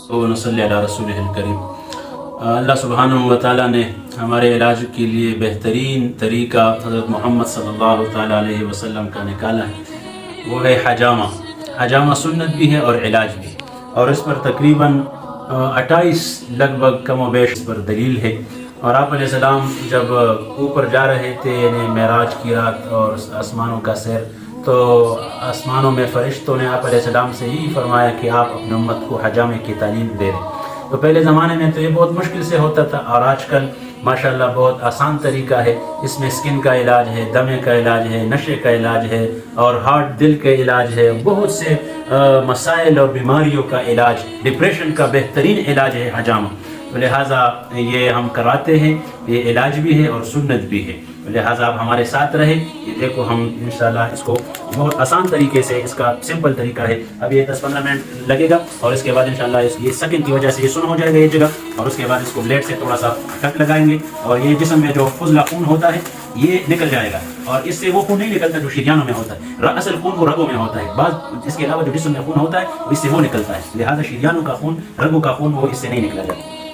ونصلی علی رسولہ الکریم۔ اللہ سبحانہ و تعالیٰ نے ہمارے علاج کے لیے بہترین طریقہ حضرت محمد صلی اللہ تعالیٰ علیہ وسلم کا نکالا ہے، وہ ہے حجامہ۔ حجامہ سنت بھی ہے اور علاج بھی، اور اس پر تقریباً 28 لگ بھگ کم و بیش اس پر دلیل ہے۔ اور آپ علیہ السلام جب اوپر جا رہے تھے، یعنی معراج کی رات اور آسمانوں کا سیر، تو آسمانوں میں فرشتوں نے آپ علیہ السلام سے یہی فرمایا کہ آپ اپنی امت کو حجامے کی تعلیم دے دیں۔ تو پہلے زمانے میں تو یہ بہت مشکل سے ہوتا تھا، اور آج کل ماشاءاللہ بہت آسان طریقہ ہے۔ اس میں سکن کا علاج ہے، دمے کا علاج ہے، نشے کا علاج ہے، اور ہارٹ دل کا علاج ہے، بہت سے مسائل اور بیماریوں کا علاج، ڈپریشن کا بہترین علاج ہے حجامہ۔ تو لہٰذا یہ ہم کراتے ہیں، یہ علاج بھی ہے اور سنت بھی ہے، لہٰذا آپ ہمارے ساتھ رہیں۔ یہ دیکھو ہم انشاءاللہ اس کو بہت آسان طریقے سے، اس کا سمپل طریقہ ہے۔ اب یہ 10-15 منٹ لگے گا، اور اس کے بعد انشاءاللہ یہ سیکنڈ کی وجہ سے یہ سن ہو جائے گا یہ جگہ، اور اس کے بعد اس کو بلیڈ سے تھوڑا سا ٹک لگائیں گے، اور یہ جسم میں جو فضلہ خون ہوتا ہے یہ نکل جائے گا، اور اس سے وہ خون نہیں نکلتا جو شریانوں میں ہوتا ہے، اصل خون وہ رگوں میں ہوتا ہے، بعض اس کے علاوہ جو جسم میں خون ہوتا ہے اس سے وہ نکلتا ہے، لہٰذا شریانوں کا خون، رگوں کا خون وہ اس سے نہیں نکلا جاتا۔